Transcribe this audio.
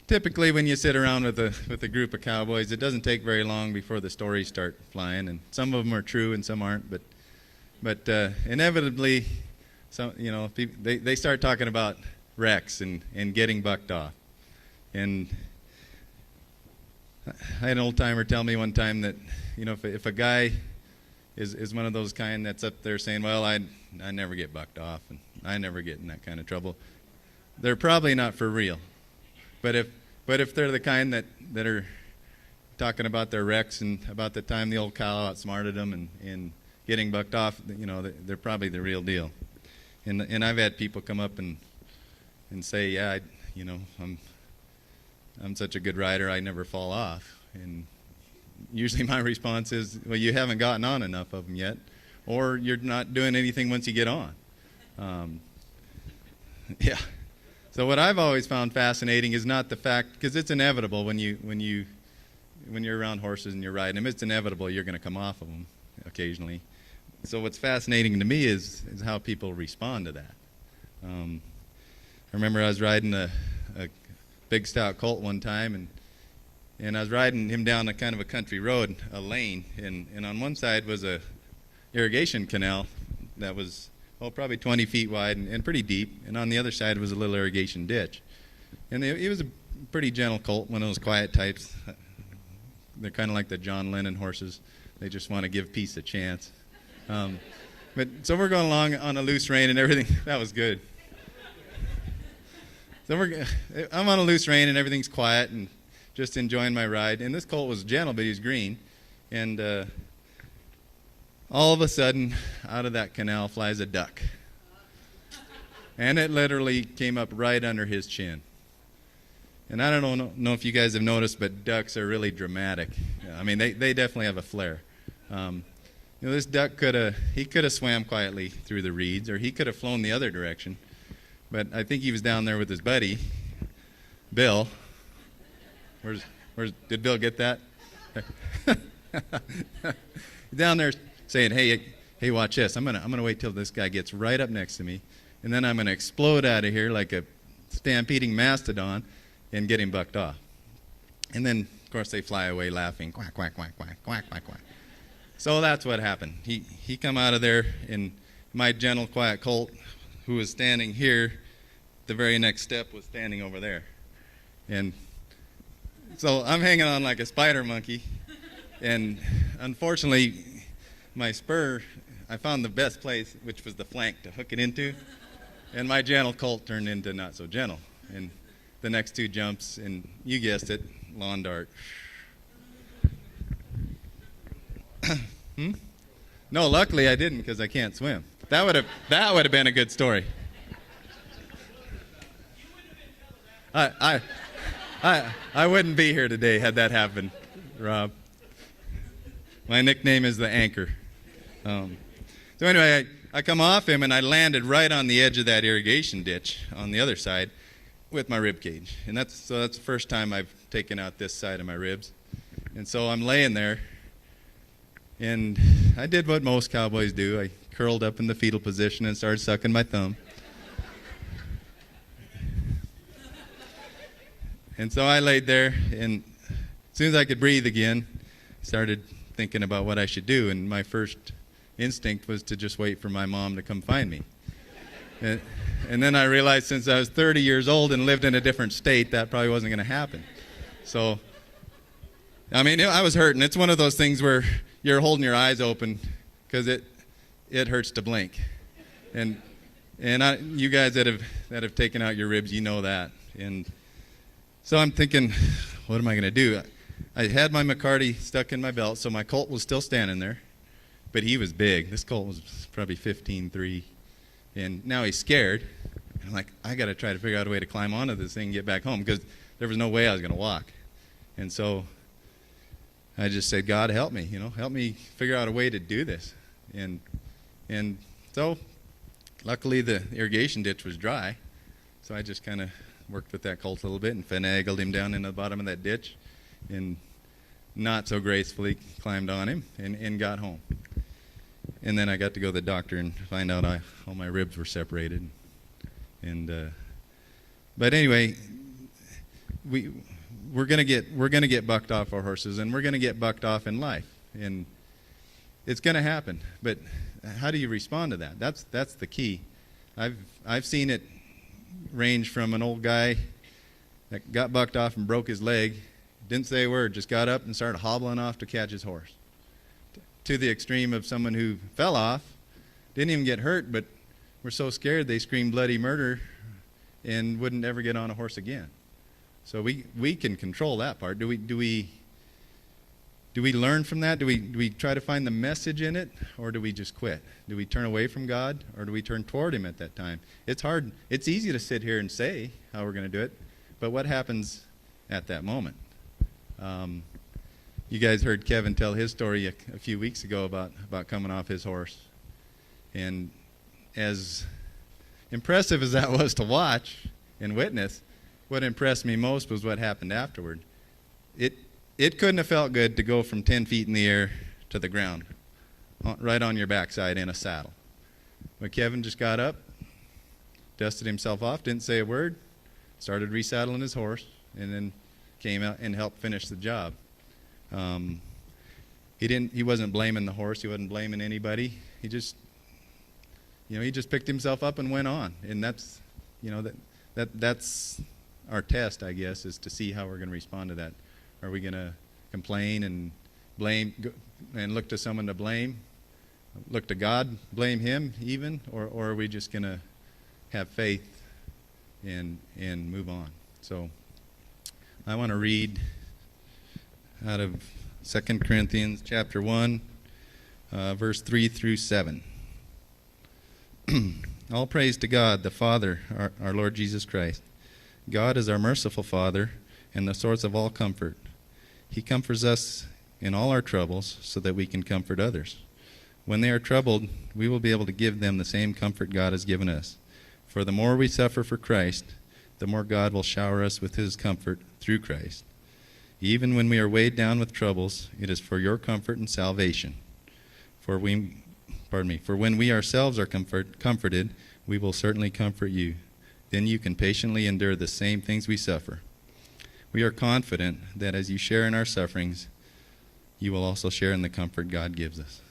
typically when you sit around with a group of cowboys, it doesn't take very long before the stories start flying, and some of them are true and some aren't. But inevitably, they start talking about wrecks and getting bucked off. And I had an old timer tell me one time that, if a guy is one of those kind that's up there saying, well, I never get bucked off and I never get in that kind of trouble, they're probably not for real. But if they're the kind that are talking about their wrecks and about the time the old cow outsmarted them and getting bucked off, they're probably the real deal. And I've had people come up and say, yeah, I'm such a good rider, I never fall off. And usually my response is, well, you haven't gotten on enough of them yet, or you're not doing anything once you get on. Yeah. So what I've always found fascinating is not the fact, because it's inevitable when you're around horses and you're riding them, it's inevitable you're going to come off of them occasionally. So what's fascinating to me is how people respond to that. I remember I was riding a big stout colt one time, and I was riding him down a kind of a country road, a lane, and on one side was a irrigation canal that was probably 20 feet wide and pretty deep, and on the other side was a little irrigation ditch. And he was a pretty gentle colt, one of those quiet types. They're kind of like the John Lennon horses. They just want to give peace a chance. But so we're going along on a loose rein and everything. That was good. So I'm on a loose rein and everything's quiet and just enjoying my ride. And this colt was gentle, but he was green. And all of a sudden, out of that canal flies a duck. And it literally came up right under his chin. And I don't know if you guys have noticed, but ducks are really dramatic. I mean, they definitely have a flair. This duck could have swam quietly through the reeds, or he could have flown the other direction. But I think he was down there with his buddy, Bill. Did Bill get that? Down there saying, hey, watch this. I'm gonna wait till this guy gets right up next to me, and then I'm gonna explode out of here like a stampeding mastodon and get him bucked off. And then, of course, they fly away laughing, quack, quack, quack, quack, quack, quack, quack. So that's what happened. He come out of there, and my gentle, quiet colt, who was standing here, the very next step was standing over there. And so I'm hanging on like a spider monkey, and unfortunately, my spur, I found the best place, which was the flank to hook it into, and my gentle colt turned into not so gentle. And the next two jumps, and you guessed it, lawn dart. No, luckily I didn't, because I can't swim. That would have been a good story. I wouldn't be here today had that happened, Rob. My nickname is the Anchor. So anyway, I come off him and I landed right on the edge of that irrigation ditch on the other side with my rib cage. And that's the first time I've taken out this side of my ribs. And so I'm laying there, and I did what most cowboys do. I curled up in the fetal position and started sucking my thumb. And so I laid there, and as soon as I could breathe again, started thinking about what I should do. And my first instinct was to just wait for my mom to come find me. And then I realized since I was 30 years old and lived in a different state, that probably wasn't going to happen. So, I mean, I was hurting. It's one of those things where you're holding your eyes open because it hurts to blink. And you guys that have taken out your ribs, you know that. And so I'm thinking, what am I going to do? I had my McCarty stuck in my belt, so my colt was still standing there, but he was big. This colt was probably 15.3, and now he's scared. I'm like, I got to try to figure out a way to climb onto this thing and get back home, because there was no way I was going to walk. And so I just said, God, help me, help me figure out a way to do this. And so luckily the irrigation ditch was dry, so I just kind of worked with that colt a little bit and finagled him down in the bottom of that ditch, and not so gracefully climbed on him and got home. And then I got to go to the doctor and find out all my ribs were separated. But anyway, we're gonna get bucked off our horses, and we're gonna get bucked off in life, and it's gonna happen. But how do you respond to that? That's the key. I've seen it range from an old guy that got bucked off and broke his leg, didn't say a word, just got up and started hobbling off to catch his horse, to the extreme of someone who fell off, didn't even get hurt, but were so scared they screamed bloody murder and wouldn't ever get on a horse again. So we can control that part. Do we learn from that? Do we try to find the message in it, or do we just quit? Do we turn away from God, or do we turn toward Him at that time? It's hard. It's easy to sit here and say how we're going to do it, but what happens at that moment? You guys heard Kevin tell his story a few weeks ago about coming off his horse, and as impressive as that was to watch and witness, what impressed me most was what happened afterward. It couldn't have felt good to go from 10 feet in the air to the ground, right on your backside in a saddle. But Kevin just got up, dusted himself off, didn't say a word, started resaddling his horse, and then came out and helped finish the job. He wasn't blaming the horse, he wasn't blaming anybody. He just picked himself up and went on. And that's our test, I guess, is to see how we're going to respond to that. Are we going to complain and blame and look to someone to blame? Look to God, blame Him even? Or are we just going to have faith and move on? So I want to read out of 2 Corinthians chapter 1, verse 3 through 7. All praise to God, the Father, our Lord Jesus Christ. God is our merciful Father and the source of all comfort. He comforts us in all our troubles so that we can comfort others. When they are troubled, we will be able to give them the same comfort God has given us. For the more we suffer for Christ, the more God will shower us with His comfort through Christ. Even when we are weighed down with troubles, it is for your comfort and salvation. For when we ourselves are comforted, we will certainly comfort you. Then you can patiently endure the same things we suffer. We are confident that as you share in our sufferings, you will also share in the comfort God gives us.